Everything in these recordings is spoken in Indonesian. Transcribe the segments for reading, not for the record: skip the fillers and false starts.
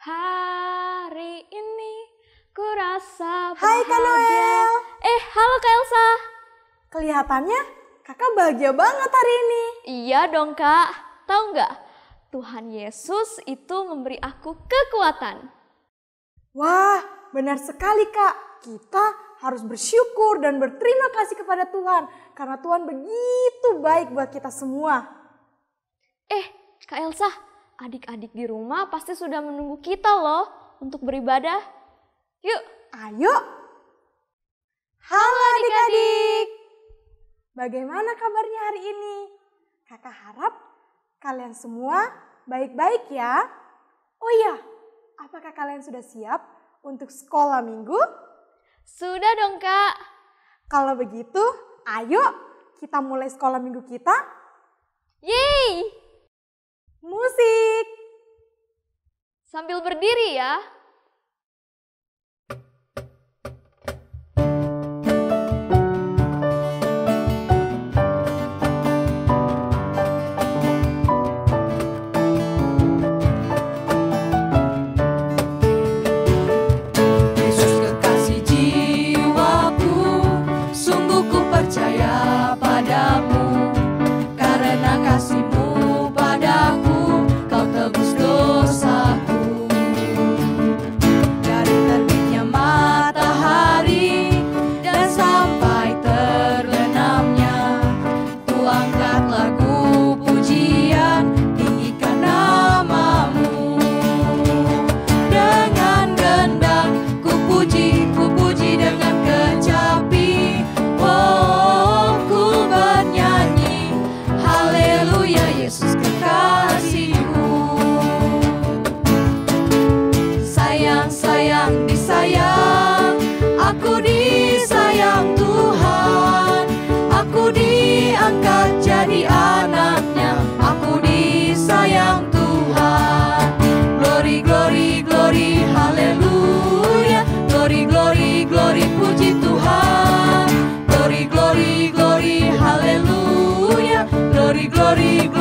Hari ini ku rasa Hai Kak Noel. Halo Kak Elsa. Kelihatannya kakak bahagia banget hari ini. Iya dong Kak. Tahu nggak? Tuhan Yesus itu memberi aku kekuatan. Wah, benar sekali Kak. Kita harus bersyukur dan berterima kasih kepada Tuhan. Karena Tuhan begitu baik buat kita semua. Kak Elsa, adik-adik di rumah pasti sudah menunggu kita loh untuk beribadah. Yuk. Ayo. Halo adik-adik. Bagaimana kabarnya hari ini? Kakak harap kalian semua baik-baik ya. Oh iya, apakah kalian sudah siap untuk sekolah minggu? Sudah dong Kak. Kalau begitu, ayo kita mulai sekolah minggu kita. Yeay! Musik! Sambil berdiri ya.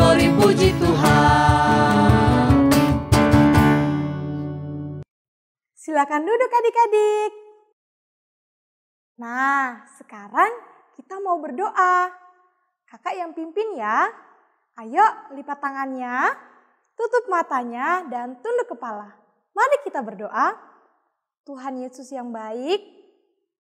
Glory, puji Tuhan. Silakan duduk adik-adik. Nah, sekarang kita mau berdoa. Kakak yang pimpin ya. Ayo lipat tangannya, tutup matanya dan tunduk kepala. Mari kita berdoa. Tuhan Yesus yang baik,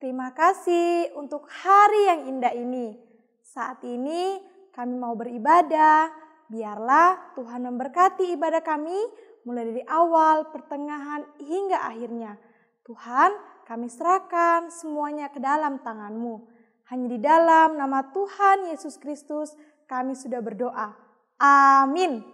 terima kasih untuk hari yang indah ini. Saat ini kami mau beribadah, biarlah Tuhan memberkati ibadah kami mulai dari awal, pertengahan, hingga akhirnya. Tuhan, kami serahkan semuanya ke dalam tangan-Mu. Hanya di dalam nama Tuhan Yesus Kristus kami sudah berdoa. Amin.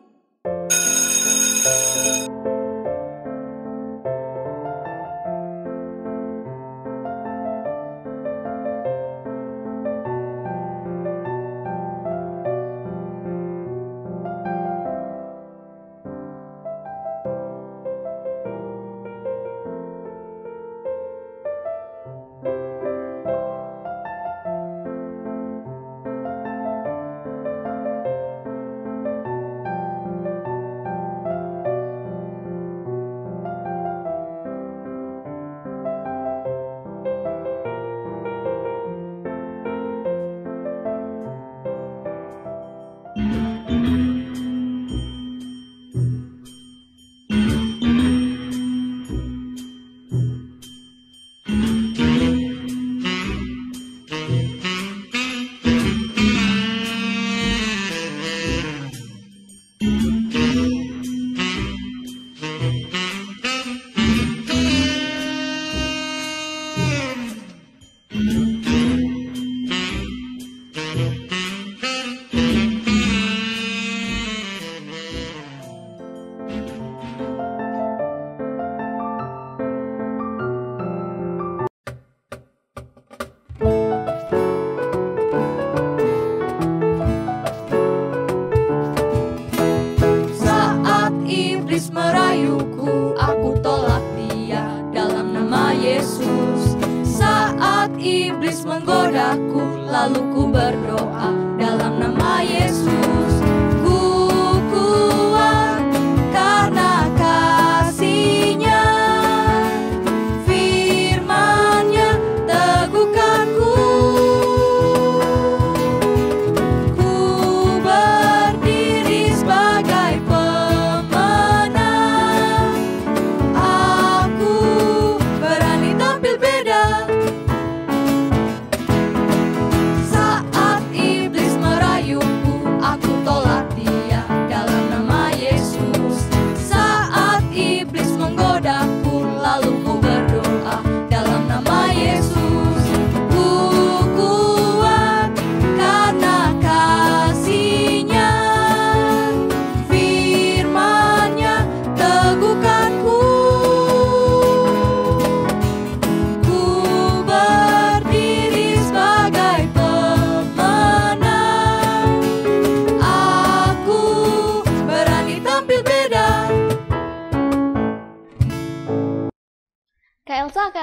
menggodaku, lalu ku berdoa dalam nama Yesus. Ku kuat karena kasih-Nya.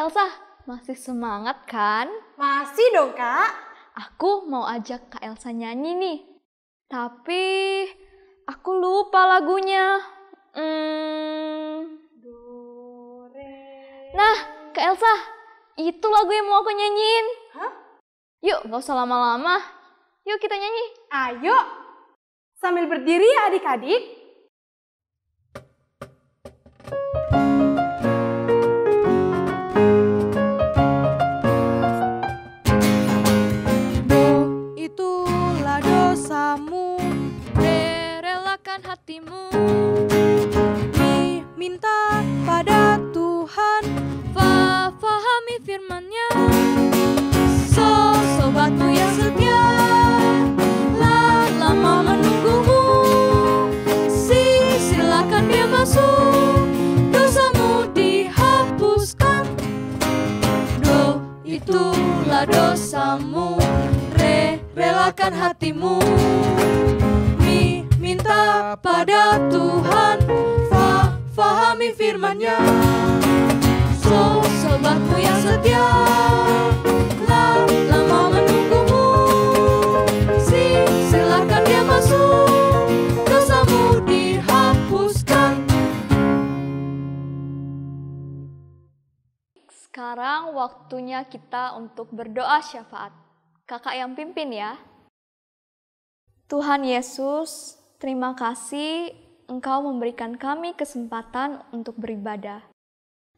Elsa, masih semangat kan? Masih dong, Kak. Aku mau ajak Kak Elsa nyanyi nih. Tapi aku lupa lagunya. Do, re. Nah, Kak Elsa, itu lagu yang mau aku nyanyiin. Hah? Yuk, gak usah lama-lama. Yuk kita nyanyi. Ayo, sambil berdiri ya adik-adik. Itulah dosamu, Relakan hatimu, minta pada Tuhan, fahami firman-Nya. sobatku yang setia, lama menunggumu, silakan dia masuk, dosamu dihapuskan. Itulah dosamu, relakan hatimu, minta pada Tuhan, fahami firman-Nya. Sobatku yang setia, lama menunggumu, silakan dia masuk, dosamu dihapuskan. Sekarang waktunya kita untuk berdoa syafaat. Kakak yang pimpin ya. Tuhan Yesus, terima kasih Engkau memberikan kami kesempatan untuk beribadah.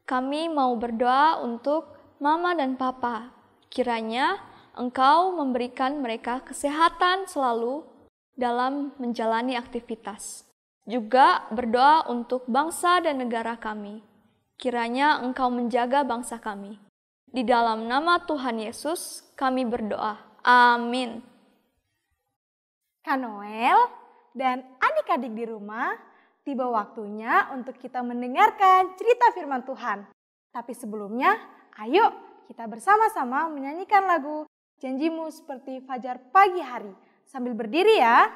Kami mau berdoa untuk Mama dan Papa. Kiranya Engkau memberikan mereka kesehatan selalu dalam menjalani aktivitas. Juga berdoa untuk bangsa dan negara kami. Kiranya Engkau menjaga bangsa kami. Di dalam nama Tuhan Yesus kami berdoa. Amin. Kak Noel dan adik-adik di rumah, tiba waktunya untuk kita mendengarkan cerita firman Tuhan. Tapi sebelumnya, ayo kita bersama-sama menyanyikan lagu Janjimu Seperti Fajar Pagi Hari. Sambil berdiri ya.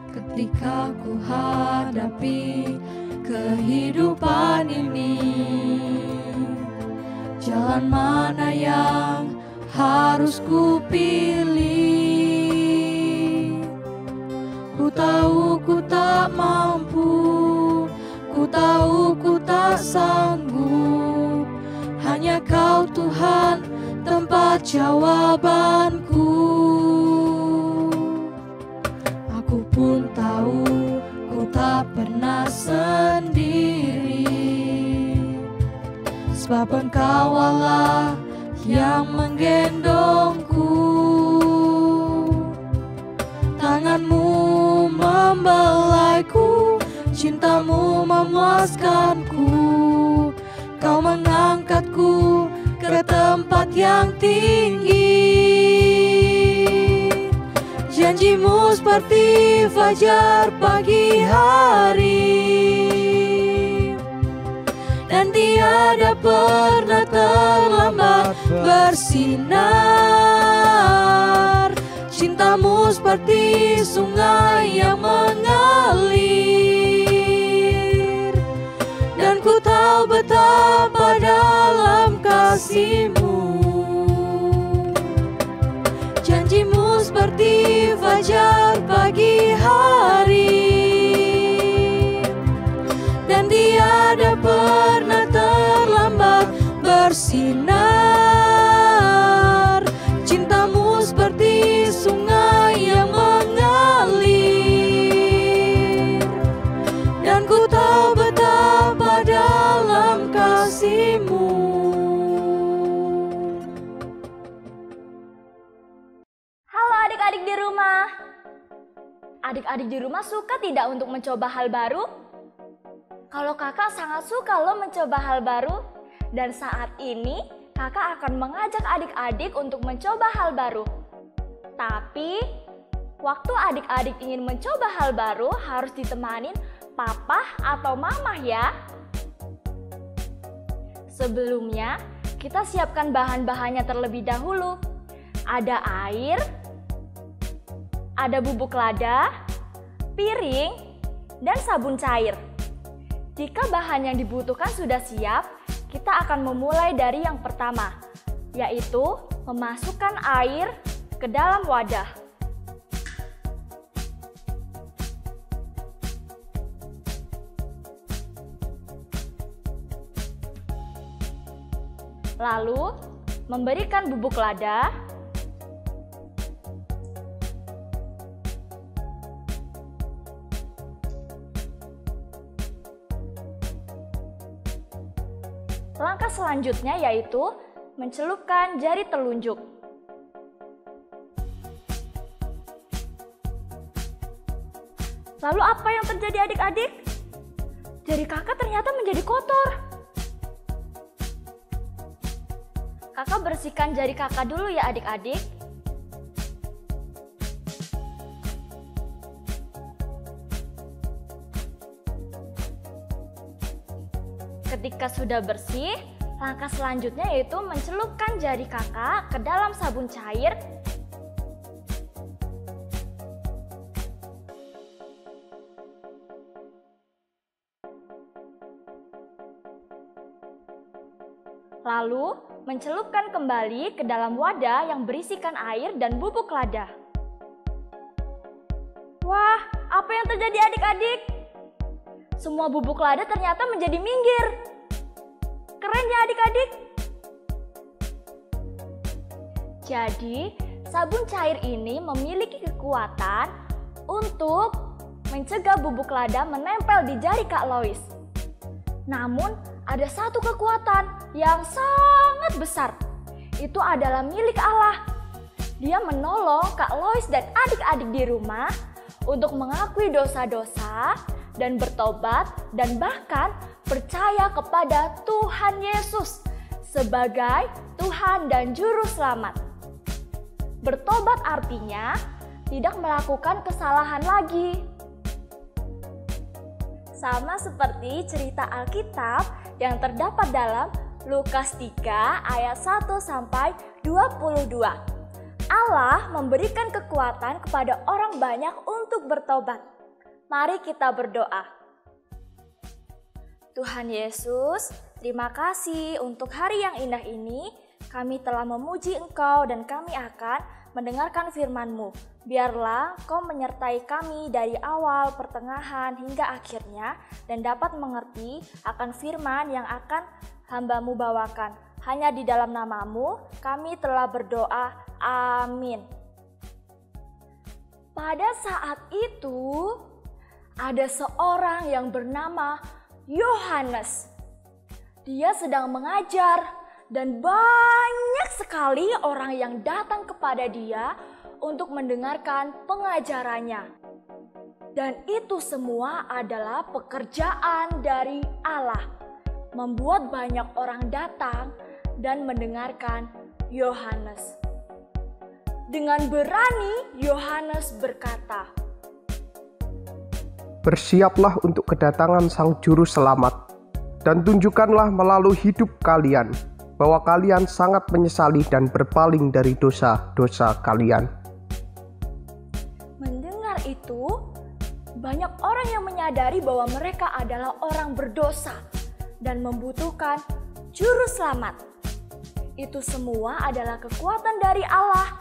Ketika ku hadapi kehidupan ini, jalan mana yang harus ku pilih? Ku tahu ku tak mampu, ku tahu ku tak sanggup. Hanya Kau Tuhan tempat jawabanku. Aku pun tahu ku tak pernah sendiri, sebab Engkau Allah yang menggendongku. Tangan-Mu membelaiku, cinta-Mu memuaskanku. Kau mengangkatku ke tempat yang tinggi. Janji-Mu seperti fajar pagi hari, dan tiada pernah terlambat bersinar. Cinta-Mu seperti sungai yang mengalir, dan ku tahu betapa dalam kasih-Mu. Janji-Mu seperti fajar pagi hari, dan tiada pernah terlambat bersinar. Cinta-Mu seperti sungai yang mengalir, dan ku tahu betapa dalam kasih-Mu. Adik-adik di rumah. Adik-adik di rumah suka tidak untuk mencoba hal baru? Kalau kakak sangat suka loh mencoba hal baru. Dan saat ini kakak akan mengajak adik-adik untuk mencoba hal baru. Tapi waktu adik-adik ingin mencoba hal baru harus ditemanin papa atau mama ya? Sebelumnya, kita siapkan bahan-bahannya terlebih dahulu. Ada air, ada bubuk lada, piring, dan sabun cair. Jika bahan yang dibutuhkan sudah siap, kita akan memulai dari yang pertama, yaitu memasukkan air ke dalam wadah. Lalu, memberikan bubuk lada, langkah selanjutnya yaitu mencelupkan jari telunjuk. Lalu apa yang terjadi adik-adik? Jari kakak ternyata menjadi kotor. Kakak bersihkan jari kakak dulu ya adik-adik. Ketika sudah bersih, langkah selanjutnya yaitu mencelupkan jari kakak ke dalam sabun cair. Lalu, mencelupkan kembali ke dalam wadah yang berisikan air dan bubuk lada. Wah, apa yang terjadi adik-adik? Semua bubuk lada ternyata menjadi minggir. Keren ya adik-adik? Jadi, sabun cair ini memiliki kekuatan untuk mencegah bubuk lada menempel di jari Kak Lois. Namun, ada satu kekuatan yang sangat besar. Itu adalah milik Allah. Dia menolong Kak Lois dan adik-adik di rumah untuk mengakui dosa-dosa dan bertobat dan bahkan percaya kepada Tuhan Yesus sebagai Tuhan dan Juru Selamat. Bertobat artinya tidak melakukan kesalahan lagi. Sama seperti cerita Alkitab yang terdapat dalam Lukas 3 ayat 1-22. Allah memberikan kekuatan kepada orang banyak untuk bertobat. Mari kita berdoa. Tuhan Yesus, terima kasih untuk hari yang indah ini. Kami telah memuji Engkau dan kami akan mendengarkan firman-Mu. Biarlah Kau menyertai kami dari awal, pertengahan, hingga akhirnya dan dapat mengerti akan firman yang akan hamba-Mu bawakan. Hanya di dalam nama-Mu kami telah berdoa. Amin. Pada saat itu, ada seorang yang bernama Yohanes. Dia sedang mengajar dan banyak sekali orang yang datang kepada dia untuk mendengarkan pengajarannya. Dan itu semua adalah pekerjaan dari Allah, membuat banyak orang datang dan mendengarkan Yohanes. Dengan berani, Yohanes berkata, "Bersiaplah untuk kedatangan Sang Juru Selamat, dan tunjukkanlah melalui hidup kalian bahwa kalian sangat menyesali dan berpaling dari dosa-dosa kalian." Mendengar itu, banyak orang yang menyadari bahwa mereka adalah orang berdosa dan membutuhkan Juru Selamat. Itu semua adalah kekuatan dari Allah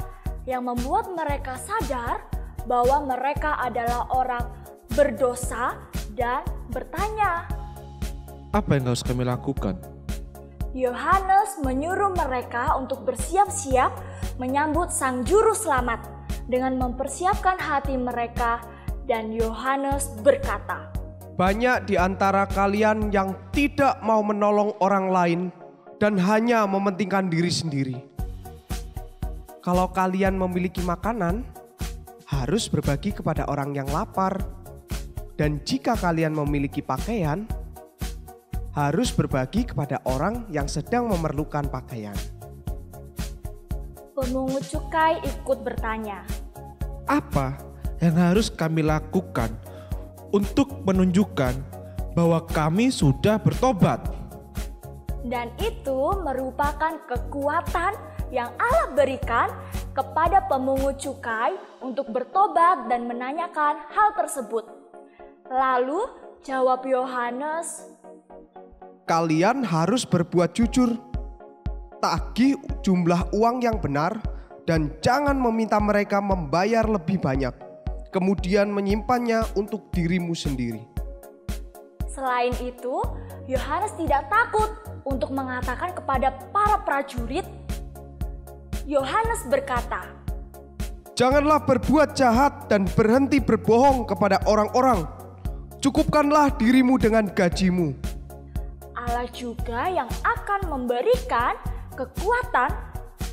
yang membuat mereka sadar bahwa mereka adalah orang berdosa dan bertanya, "Apa yang harus kami lakukan?" Yohanes menyuruh mereka untuk bersiap-siap menyambut Sang Juru Selamat dengan mempersiapkan hati mereka, dan Yohanes berkata, "Banyak di antara kalian yang tidak mau menolong orang lain dan hanya mementingkan diri sendiri. Kalau kalian memiliki makanan, harus berbagi kepada orang yang lapar. Dan jika kalian memiliki pakaian, harus berbagi kepada orang yang sedang memerlukan pakaian." Pemungut cukai ikut bertanya, Apa yang harus kami lakukan untuk menunjukkan bahwa kami sudah bertobat. Dan itu merupakan kekuatan yang Allah berikan kepada pemungut cukai untuk bertobat dan menanyakan hal tersebut. Lalu jawab Yohanes, Kalian harus berbuat jujur. Tagih jumlah uang yang benar dan jangan meminta mereka membayar lebih banyak, kemudian menyimpannya untuk dirimu sendiri. Selain itu, Yohanes tidak takut untuk mengatakan kepada para prajurit. Yohanes berkata, Janganlah berbuat jahat dan berhenti berbohong kepada orang-orang. Cukupkanlah dirimu dengan gajimu. Allah juga yang akan memberikan kekuatan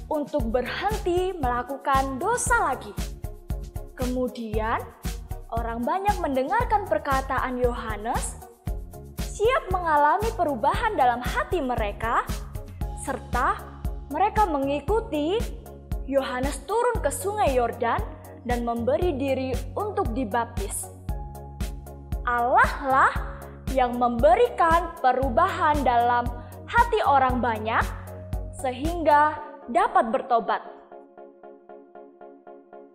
untuk berhenti melakukan dosa lagi. Kemudian, orang banyak mendengarkan perkataan Yohanes, siap mengalami perubahan dalam hati mereka, serta mereka mengikuti Yohanes turun ke sungai Yordan dan memberi diri untuk dibaptis. Allah lah yang memberikan perubahan dalam hati orang banyak sehingga dapat bertobat.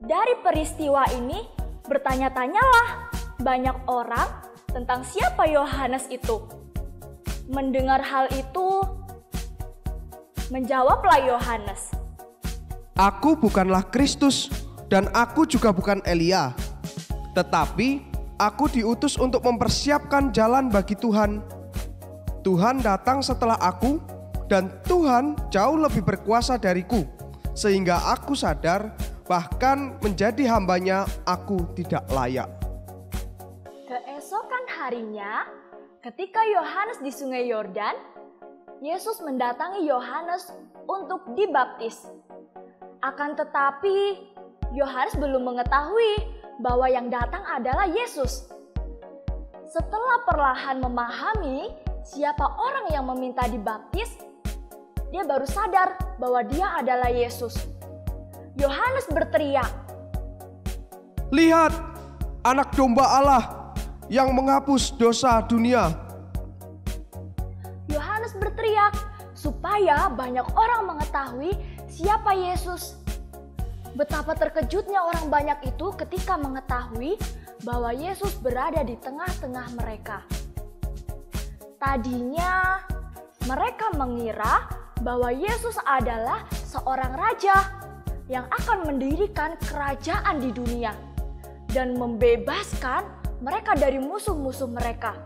Dari peristiwa ini bertanya-tanyalah banyak orang tentang siapa Yohanes itu. Mendengar hal itu, menjawablah Yohanes, Aku bukanlah Kristus dan aku juga bukan Elia. Tetapi aku diutus untuk mempersiapkan jalan bagi Tuhan. Tuhan datang setelah aku dan Tuhan jauh lebih berkuasa dariku. Sehingga aku sadar bahkan menjadi hambanya aku tidak layak. keesokan harinya, ketika Yohanes di sungai Yordan, Yesus mendatangi Yohanes untuk dibaptis. Akan tetapi, Yohanes belum mengetahui bahwa yang datang adalah Yesus. Setelah perlahan memahami siapa orang yang meminta dibaptis, dia baru sadar bahwa dia adalah Yesus. Yohanes berteriak, Lihat, anak domba Allah yang menghapus dosa dunia. Yohanes berteriak supaya banyak orang mengetahui siapa Yesus. Betapa terkejutnya orang banyak itu ketika mengetahui bahwa Yesus berada di tengah-tengah mereka. Tadinya mereka mengira bahwa Yesus adalah seorang raja yang akan mendirikan kerajaan di dunia dan membebaskan mereka dari musuh-musuh mereka.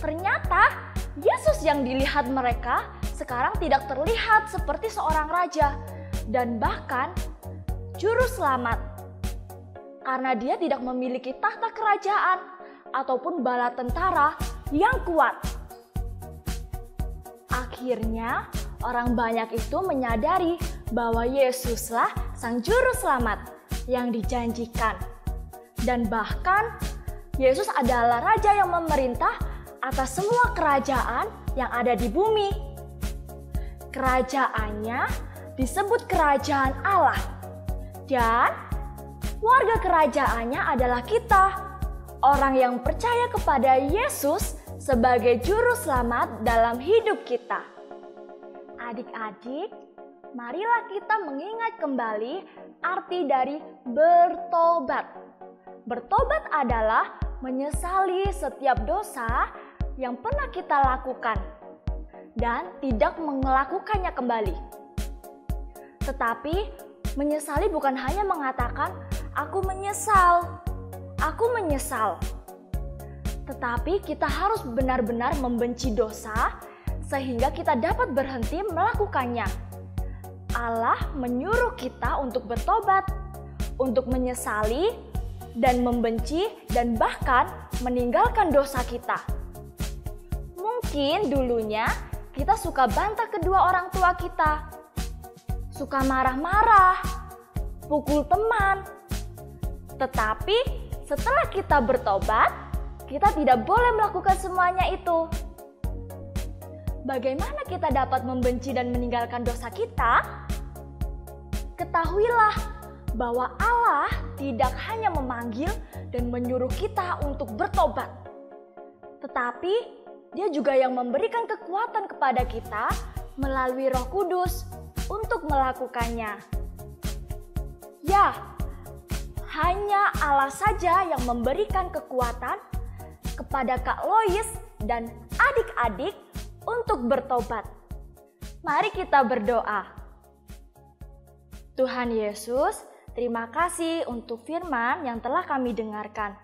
Ternyata Yesus yang dilihat mereka sekarang tidak terlihat seperti seorang raja dan bahkan juru selamat, karena dia tidak memiliki tahta kerajaan ataupun bala tentara yang kuat. Akhirnya orang banyak itu menyadari bahwa Yesuslah sang juru selamat yang dijanjikan. Dan bahkan Yesus adalah raja yang memerintah atas semua kerajaan yang ada di bumi. Kerajaannya disebut kerajaan Allah. Dan warga kerajaannya adalah kita, orang yang percaya kepada Yesus sebagai juru selamat dalam hidup kita. Adik-adik, marilah kita mengingat kembali arti dari bertobat. Bertobat adalah menyesali setiap dosa yang pernah kita lakukan dan tidak melakukannya kembali. Tetapi menyesali bukan hanya mengatakan aku menyesal. Tetapi kita harus benar-benar membenci dosa sehingga kita dapat berhenti melakukannya. Allah menyuruh kita untuk bertobat, untuk menyesali dan membenci dan bahkan meninggalkan dosa kita. Mungkin dulunya kita suka bantah kedua orang tua kita, suka marah-marah, pukul teman. Tetapi setelah kita bertobat, kita tidak boleh melakukan semuanya itu. Bagaimana kita dapat membenci dan meninggalkan dosa kita? Ketahuilah bahwa Allah tidak hanya memanggil dan menyuruh kita untuk bertobat, tetapi Dia juga yang memberikan kekuatan kepada kita melalui Roh Kudus untuk melakukannya. Ya, hanya Allah saja yang memberikan kekuatan kepada Kak Lois dan adik-adik untuk bertobat. Mari kita berdoa. Tuhan Yesus, terima kasih untuk firman yang telah kami dengarkan,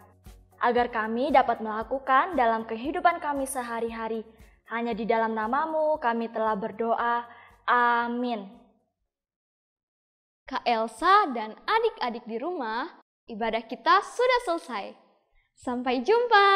agar kami dapat melakukan dalam kehidupan kami sehari-hari. Hanya di dalam nama-Mu kami telah berdoa. Amin. Kak Elsa dan adik-adik di rumah, ibadah kita sudah selesai. Sampai jumpa.